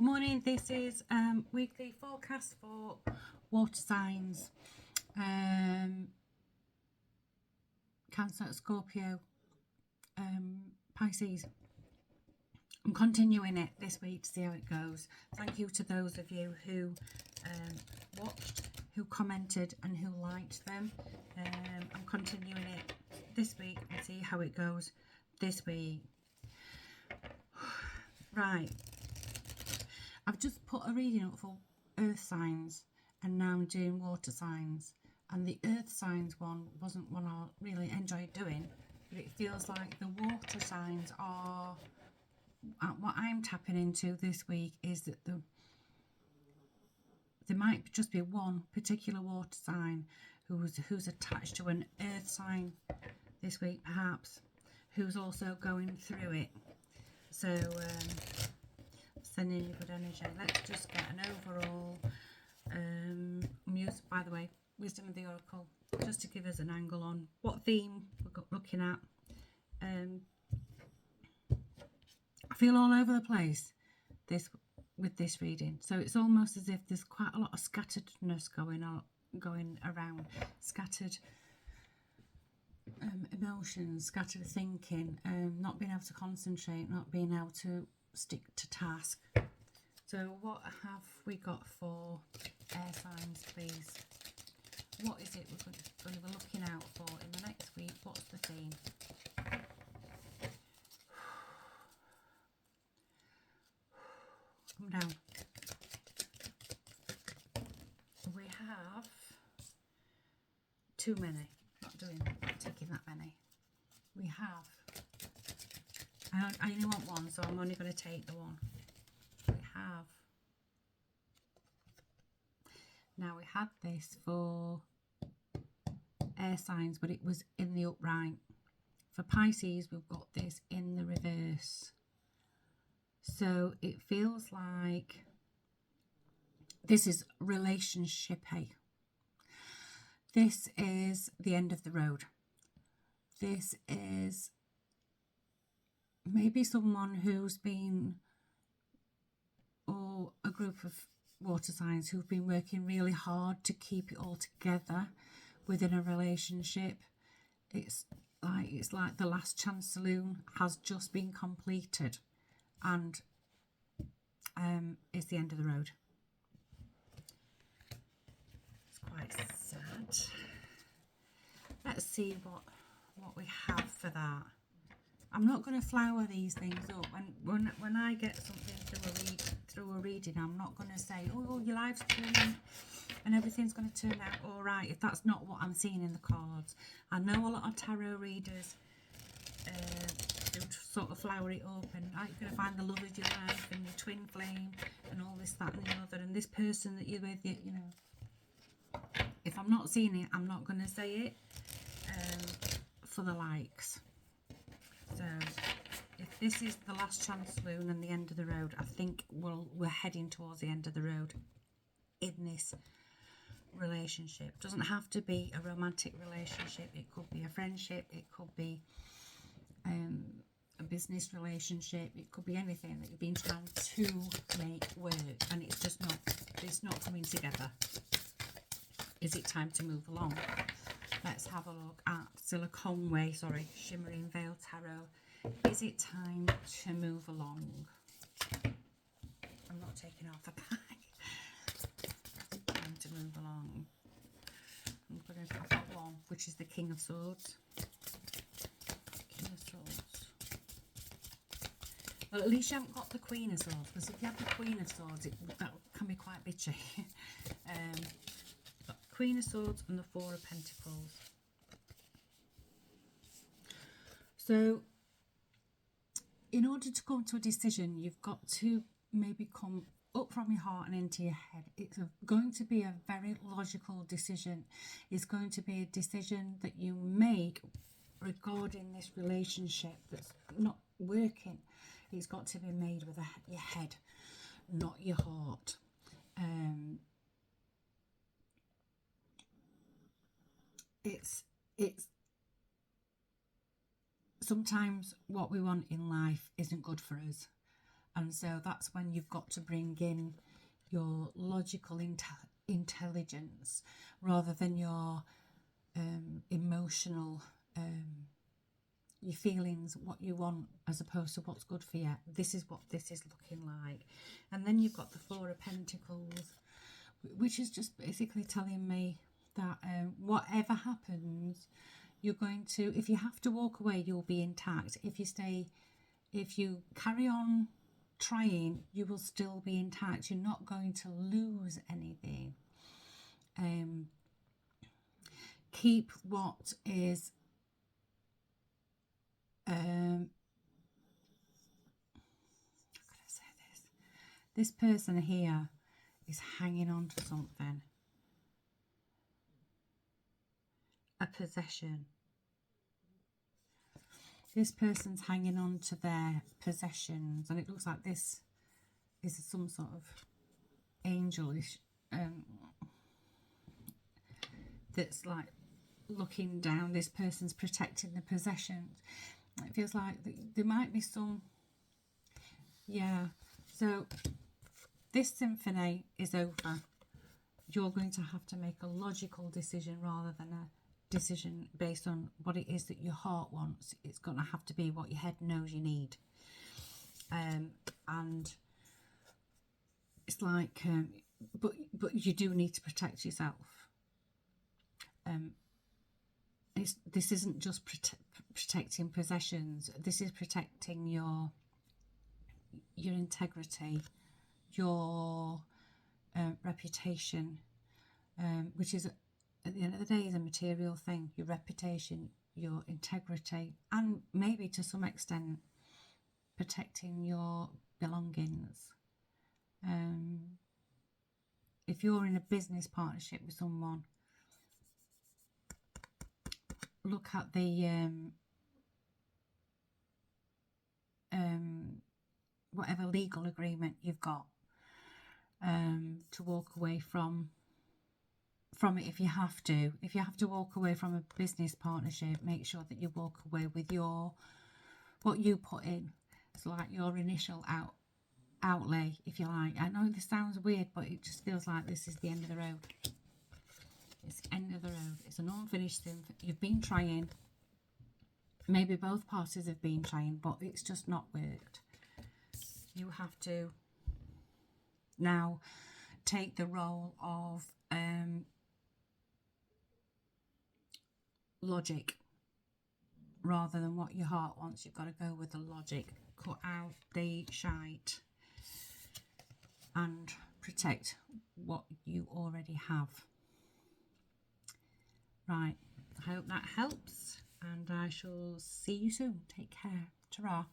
Morning, this is weekly forecast for water signs, Cancer, Scorpio, Pisces. I'm continuing it this week to see how it goes. Thank you to those of you who watched, who commented and who liked them. I'm continuing it this week and see how it goes this week. Right. I've just put a reading up for earth signs and now I'm doing water signs, and the earth signs one wasn't one I really enjoyed doing, but it feels like the water signs are what I'm tapping into this week. Is that there might just be one particular water sign who's attached to an earth sign this week, perhaps, who's also going through it. So sending you good energy. Let's just get an overall by the way, Wisdom of the Oracle, just to give us an angle on what theme we're looking at. I feel all over the place with this reading, so it's almost as if there's quite a lot of scatteredness going around, scattered emotions, scattered thinking, not being able to concentrate, not being able to stick to task. So what have we got for air signs, please? What is it we're going to be looking out for in the next week? What's the theme? Come down. We have too many. Not taking that many. We have. I only want one, so I'm only going to take the one. We have. Now we had this for air signs, but it was in the upright. For Pisces, we've got this in the reverse. So it feels like this is relationship. This is the end of the road. This is maybe someone who's been, or a group of water signs who've been working really hard to keep it all together within a relationship. It's like the last chance saloon has just been completed, and it's the end of the road. It's quite sad. Let's see what we have for that. I'm not going to flower these things up. When I get something through a reading, I'm not going to say, oh, your life's turning and everything's going to turn out all right, if that's not what I'm seeing in the cards. I know a lot of tarot readers who sort of flower it up, and you're going to find the love of your life and your twin flame and all this, that and the other, and this person that you're with, you know. If I'm not seeing it, I'm not going to say it for the likes. So if this is the last chance saloon and the end of the road, I think we're heading towards the end of the road in this relationship. Doesn't have to be a romantic relationship. It could be a friendship. It could be a business relationship. It could be anything that you've been trying to make work, and it's not coming together. Is it time to move along? Let's have a look at Silicon Way, Shimmering Veil Tarot. Is it time to move along? I'm not taking off the bag. Time to move along. I've got one, which is the King of Swords. King of Swords. Well, at least you haven't got the Queen of Swords, because if you have the Queen of Swords, that can be quite bitchy. Queen of Swords and the Four of Pentacles. So in order to come to a decision, you've got to maybe come up from your heart and into your head. It's going to be a very logical decision. It's going to be a decision that you make regarding this relationship that's not working. It's got to be made with your head, not your heart. It's sometimes what we want in life isn't good for us, And so that's when you've got to bring in your logical intelligence rather than your emotional, your feelings, what you want, as opposed to what's good for you. This is what this is looking like. And then you've got the Four of Pentacles, which is just basically telling me that whatever happens, you're going to, if you have to walk away, you'll be intact. If you carry on trying, you will still be intact. You're not going to lose anything. Keep what is how can I say this person here is hanging on to something, a possession. This person's hanging on to their possessions, and it looks like this is some sort of angelish that's like looking down. This person's protecting the possessions. It feels like there might be some, yeah. So this symphony is over. You're going to have to make a logical decision rather than a decision based on what it is that your heart wants. It's going to have to be what your head knows you need. And it's like, but you do need to protect yourself. This isn't just protecting possessions. This is protecting your integrity, your reputation, which is, at the end of the day, is a material thing. Your reputation, your integrity, and maybe to some extent protecting your belongings. If you're in a business partnership with someone, look at the whatever legal agreement you've got, to walk away from it if you have to. If you have to walk away from a business partnership, make sure that you walk away with what you put in. It's like your initial outlay, if you like. I know this sounds weird, but it just feels like this is the end of the road. It's the end of the road. It's an unfinished thing. You've been trying. Maybe both parties have been trying, but it's just not worked. You have to now take the role of logic rather than what your heart wants. You've got to go with the logic. Cut out the shite and protect what you already have. Right, I hope that helps, and I shall see you soon. Take care. Ta-ra.